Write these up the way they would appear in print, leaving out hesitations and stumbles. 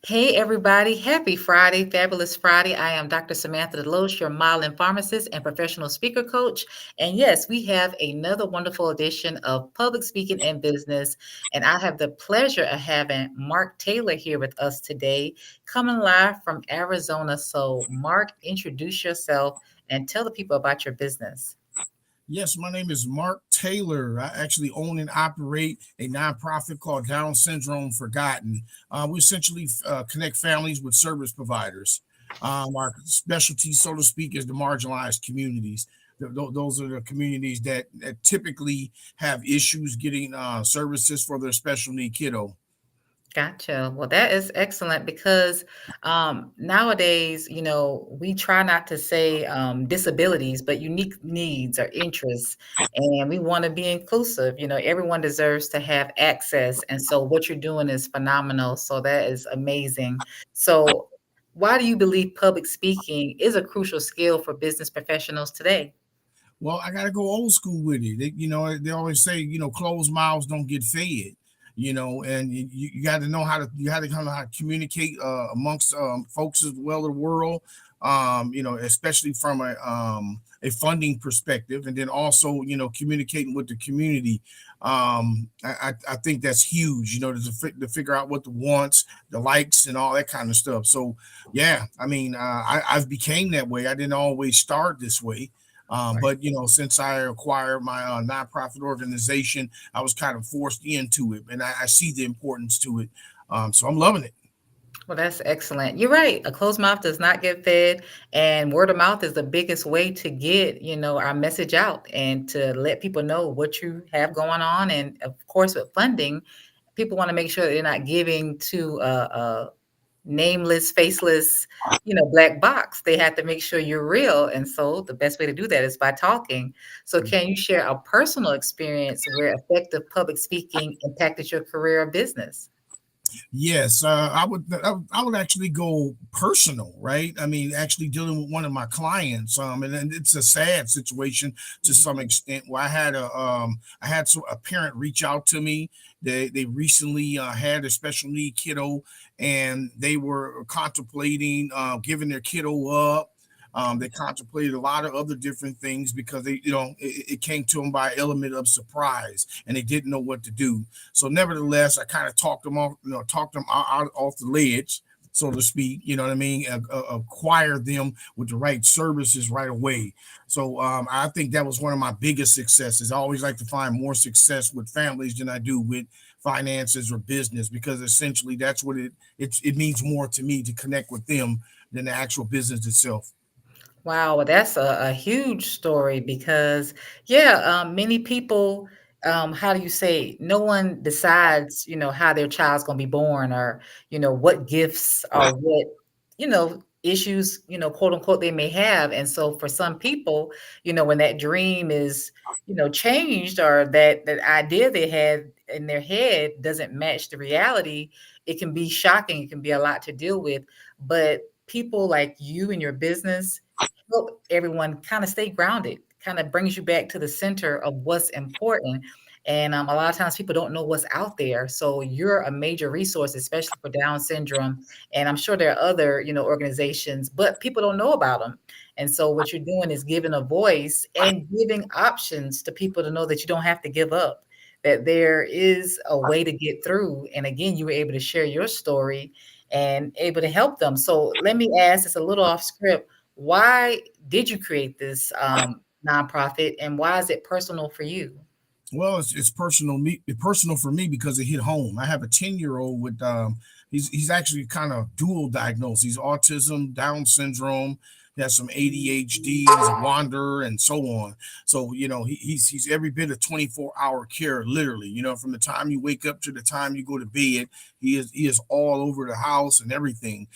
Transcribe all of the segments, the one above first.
Hey, everybody. Happy Friday, fabulous Friday. I am Dr. Samantha DeLoache, your modeling pharmacist and professional speaker coach. And yes, we have another wonderful edition of Public Speaking and Business. And I have the pleasure of having Mark Taylor here with us today, coming live from Arizona. So, Mark, introduce yourself and tell the people about your business. Yes, my name is Mark Taylor. I actually own and operate a nonprofit called Down Syndrome Forgotten. We essentially connect families with service providers. Our specialty, so to speak, is the marginalized communities. Those are the communities that typically have issues getting services for their special need kiddo. Gotcha. Well, that is excellent because nowadays, we try not to say disabilities, but unique needs or interests, and we want to be inclusive. Everyone deserves to have access, and so what you're doing is phenomenal. So that is amazing. So, why do you believe public speaking is a crucial skill for business professionals today? Well, I got to go old school with it. They always say, closed mouths don't get fed. And you got to know how to kind of how to communicate amongst folks as well the world. Especially from a funding perspective, and then also communicating with the community. I think that's huge. To figure out what the wants, the likes, and all that kind of stuff. So yeah, I mean, I've became that way. I didn't always start this way. Right. But since I acquired my nonprofit organization, I was kind of forced into it, and I see the importance to it. So I'm loving it. Well, that's excellent. You're right. A closed mouth does not get fed, and word of mouth is the biggest way to get, our message out and to let people know what you have going on. And of course, with funding, people want to make sure that they're not giving to a nameless, faceless, black box. They have to make sure you're real. And so the best way to do that is by talking. So can you share a personal experience where effective public speaking impacted your career or business? Yes, I would actually go personal, right? I mean, actually dealing with one of my clients, and it's a sad situation to some extent. Where I had a parent reach out to me. They recently had a special need kiddo, and they were contemplating giving their kiddo up. They contemplated a lot of other different things because it came to them by element of surprise, and they didn't know what to do. So, nevertheless, I kind of talked them off, talked them out off the ledge, so to speak. You know what I mean? Acquire them with the right services right away. So, I think that was one of my biggest successes. I always like to find more success with families than I do with finances or business, because essentially that's what it means more to me to connect with them than the actual business itself. Wow, well, that's a huge story because, yeah, many people, how do you say, no one decides, how their child's going to be born or, what gifts or what, issues, quote unquote, they may have. And so for some people, when that dream is, changed or that idea they had in their head doesn't match the reality, it can be shocking. It can be a lot to deal with. But people like you and your business, help everyone kind of stay grounded, kind of brings you back to the center of what's important. And a lot of times people don't know what's out there. So you're a major resource, especially for Down syndrome. And I'm sure there are other, organizations, but people don't know about them. And so what you're doing is giving a voice and giving options to people to know that you don't have to give up, that there is a way to get through. And again, you were able to share your story and able to help them. So let me ask, it's a little off script, why did you create this nonprofit and why is it personal for you? Well, it's personal for me because it hit home. I have a 10-year-old with he's actually kind of dual diagnosed. He's autism, Down syndrome. He has some ADHD. He's a wanderer, and so on. So he's every bit of 24-hour care, literally. From the time you wake up to the time you go to bed, he is all over the house and everything.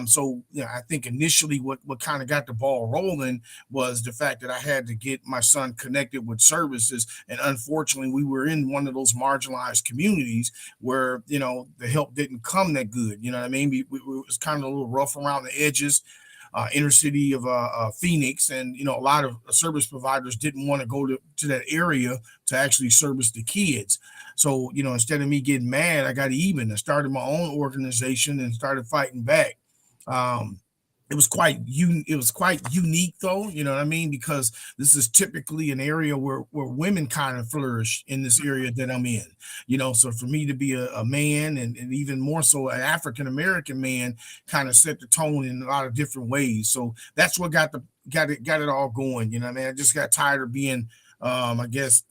So I think initially what kind of got the ball rolling was the fact that I had to get my son connected with services. And unfortunately, we were in one of those marginalized communities where, the help didn't come that good. You know what I mean? It was kind of a little rough around the edges. inner city of Phoenix, and a lot of service providers didn't want to go to that area to actually service the kids. So instead of me getting mad, I got even. I started my own organization and started fighting back. Um, it was quite unique, though, you know what I mean, because this is typically an area where women kind of flourish in this area that I'm in. So for me to be a man, and even more so an African American man, kind of set the tone in a lot of different ways. So that's what got it all going. I mean, I just got tired of being, I guess,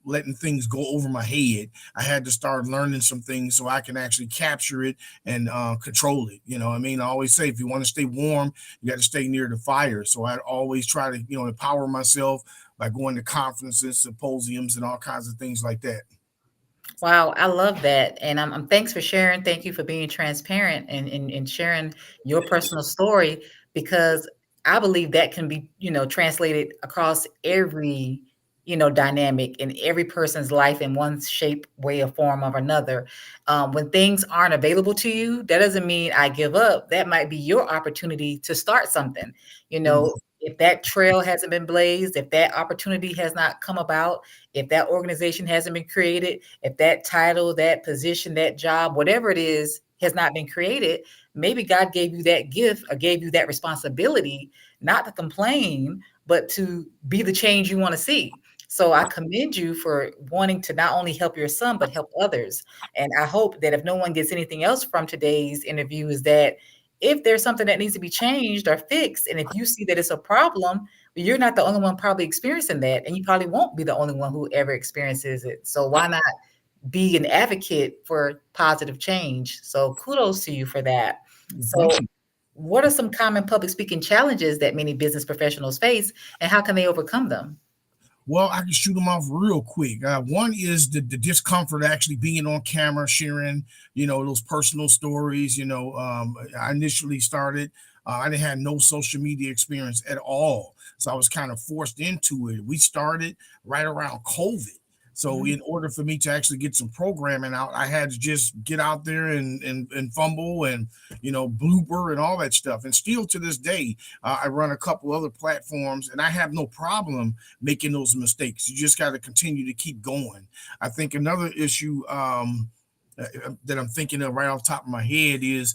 letting things go over my head. I had to start learning some things so I can actually capture it and control it. I mean, I always say, if you want to stay warm, you got to stay near the fire. So I always try to, empower myself by going to conferences, symposiums, and all kinds of things like that. Wow, I love that. And thanks for sharing. Thank you for being transparent and sharing your personal story, because I believe that can be, translated across every, dynamic in every person's life in one shape, way, or form of another. When things aren't available to you, that doesn't mean I give up. That might be your opportunity to start something. If that trail hasn't been blazed, if that opportunity has not come about, if that organization hasn't been created, if that title, that position, that job, whatever it is, has not been created, maybe God gave you that gift or gave you that responsibility, not to complain, but to be the change you want to see. So I commend you for wanting to not only help your son, but help others. And I hope that if no one gets anything else from today's interview, is that if there's something that needs to be changed or fixed, and if you see that it's a problem, you're not the only one probably experiencing that, and you probably won't be the only one who ever experiences it. So why not be an advocate for positive change? So kudos to you for that. Thank So you. what are some common public speaking challenges that many business professionals face, and how can they overcome them? Well, I can shoot them off real quick. One is the discomfort of actually being on camera, sharing, those personal stories. I initially started, I didn't have no social media experience at all. So I was kind of forced into it. We started right around COVID. So Mhm. in order for me to actually get some programming out, I had to just get out there and fumble and, blooper and all that stuff. And still to this day, I run a couple other platforms, and I have no problem making those mistakes. You just got to continue to keep going. I think another issue that I'm thinking of right off the top of my head is,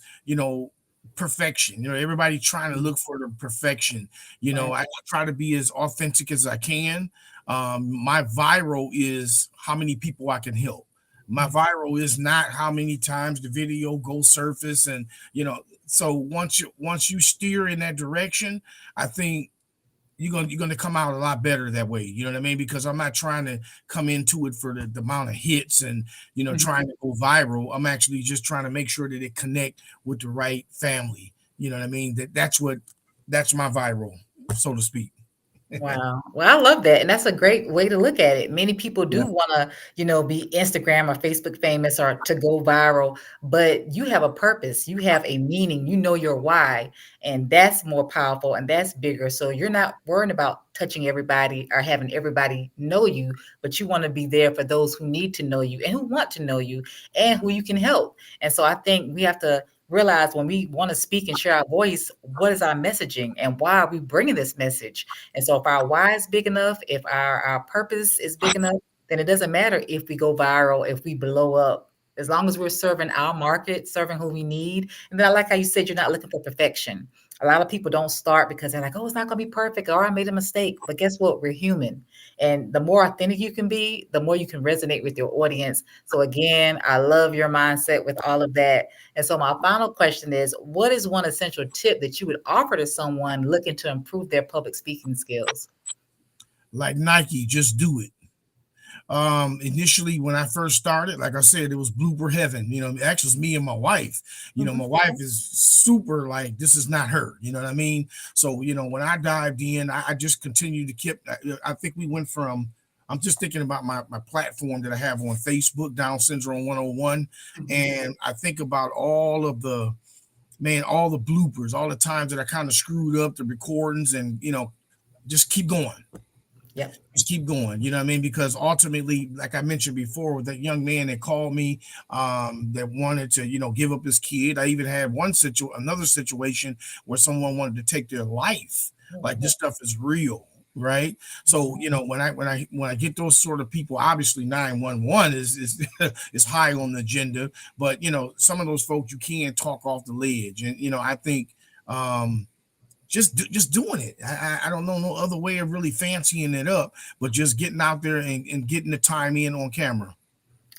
perfection. Everybody trying to look for the perfection. Right. I try to be as authentic as I can. My viral is how many people I can help. My Mhm. viral is not how many times the video goes surface, and so once you steer in that direction, I think you're gonna come out a lot better that way. You know what I mean? Because I'm not trying to come into it for the amount of hits and Mhm. trying to go viral. I'm actually just trying to make sure that it connect with the right family. You know what I mean? That's my viral, so to speak. Wow. Well, I love that, and that's a great way to look at it. Many people Yeah. do wanna, be Instagram or Facebook famous or to go viral, but you have a purpose, you have a meaning, you know your why, and that's more powerful and that's bigger. So you're not worrying about touching everybody or having everybody know you, but you wanna be there for those who need to know you and who want to know you and who you can help. And so I think we have to realize when we wanna speak and share our voice, what is our messaging and why are we bringing this message? And so if our why is big enough, if our purpose is big enough, then it doesn't matter if we go viral, if we blow up, as long as we're serving our market, serving who we need. And then I like how you said you're not looking for perfection. A lot of people don't start because they're like, oh, it's not going to be perfect, or I made a mistake. But guess what? We're human. And the more authentic you can be, the more you can resonate with your audience. So again, I love your mindset with all of that. And so my final question is, what is one essential tip that you would offer to someone looking to improve their public speaking skills? Like Nike, just do it. Initially, when I first started, like I said, it was blooper heaven. Actually, it's me and my wife. Mhm. My wife is super, like, this is not her. You know what I mean? So when I dived in, I just continued to keep. I think we went from. I'm just thinking about my platform that I have on Facebook, Down Syndrome 101, Mhm. and I think about all of the, man, all the bloopers, all the times that I kind of screwed up the recordings, and just keep going. Yep. Just keep going. You know what I mean? Because ultimately, like I mentioned before, with that young man that called me, that wanted to, give up his kid. I even had another situation where someone wanted to take their life. Like, Mhm. this stuff is real, right? So, when I get those sort of people, obviously 911 is is high on the agenda, but some of those folks you can't talk off the ledge, and I think just doing it. I don't know no other way of really fancying it up, but just getting out there and getting the time in on camera.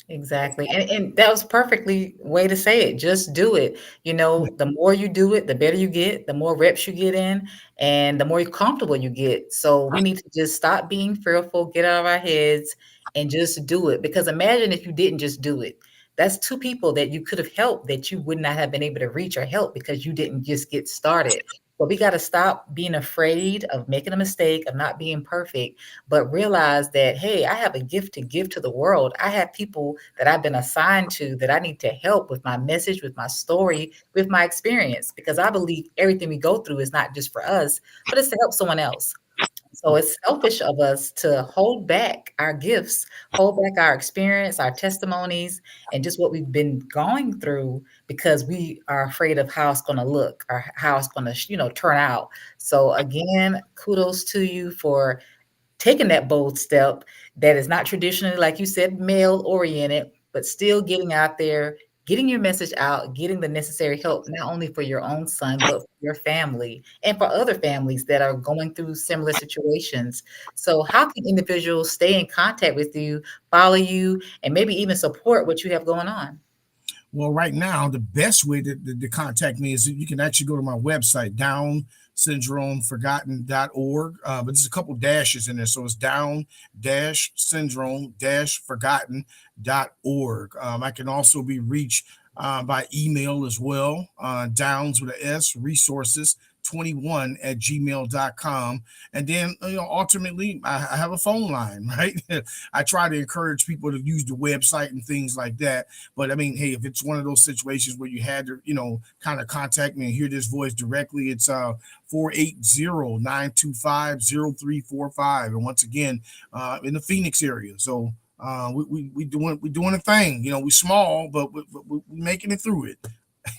Exactly. And that was perfectly way to say it. Just do it. The more you do it, the better you get, the more reps you get in, and the more comfortable you get. So we need to just stop being fearful, get out of our heads, and just do it. Because imagine if you didn't just do it. That's two people that you could have helped that you would not have been able to reach or help because you didn't just get started. But we got to stop being afraid of making a mistake, of not being perfect, but realize that, hey, I have a gift to give to the world. I have people that I've been assigned to that I need to help with my message, with my story, with my experience, because I believe everything we go through is not just for us, but it's to help someone else. So it's selfish of us to hold back our gifts, hold back our experience, our testimonies, and just what we've been going through because we are afraid of how it's going to look or how it's going to, turn out. So again, kudos to you for taking that bold step that is not traditionally, like you said, male oriented, but still getting out there, getting your message out, getting the necessary help, not only for your own son, but for your family and for other families that are going through similar situations. So, how can individuals stay in contact with you, follow you, and maybe even support what you have going on? Well, right now, the best way to contact me is that you can actually go to my website, downsyndromeforgotten.org. But there's a couple dashes in there. So it's down syndrome forgotten.org. I can also be reached by email as well, downs with a S, resources 21 at gmail.com. And then, ultimately, I have a phone line, right? I try to encourage people to use the website and things like that. But I mean, hey, if it's one of those situations where you had to, kind of contact me and hear this voice directly, it's 480-925-0345. And once again, in the Phoenix area. So we doing a thing. We small, but we making it through it.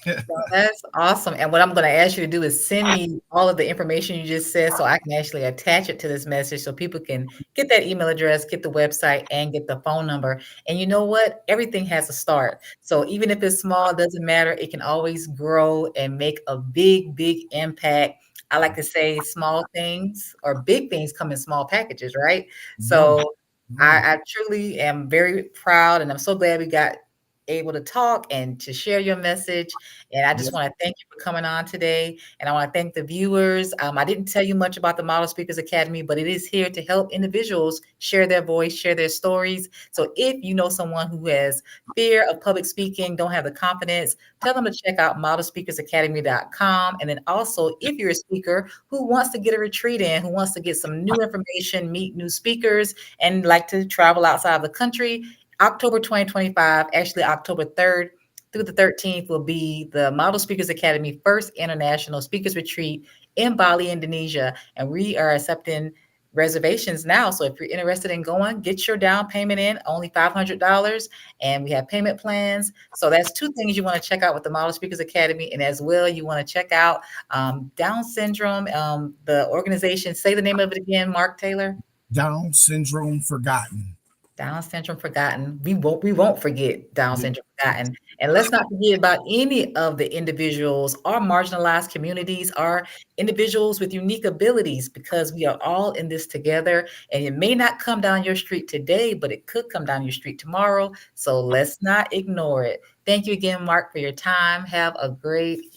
Well, that's awesome, and what I'm gonna ask you to do is send me all of the information you just said so I can actually attach it to this message so people can get that email address, get the website, and get the phone number, and you know what? Everything has a start, so even if it's small, it doesn't matter, it can always grow and make a big, big impact. I like to say small things or big things come in small packages, right? Right, So, right. I truly am very proud, and I'm so glad we got able to talk and to share your message, and I just Yeah. want to thank you for coming on today. And I want to thank the viewers. I didn't tell you much about the Model Speakers Academy, but it is here to help individuals share their voice, share their stories. So if you know someone who has fear of public speaking, don't have the confidence, tell them to check out modelspeakersacademy.com. And then also, if you're a speaker who wants to get a retreat in, who wants to get some new information, meet new speakers, and like to travel outside of the country, October 2025, actually October 3rd through the 13th will be the Model Speakers Academy first international speakers retreat in Bali, Indonesia. And we are accepting reservations now. So if you're interested in going, get your down payment in, only $500. And we have payment plans. So that's two things you want to check out with the Model Speakers Academy. And as well, you want to check out Down syndrome, the organization. Say the name of it again, Mark Taylor. Down syndrome forgotten. Down syndrome forgotten. We won't forget Down Yeah. syndrome forgotten. And let's not forget about any of the individuals or marginalized communities or individuals with unique abilities because we are all in this together. And it may not come down your street today, but it could come down your street tomorrow. So let's not ignore it. Thank you again, Mark, for your time. Have a great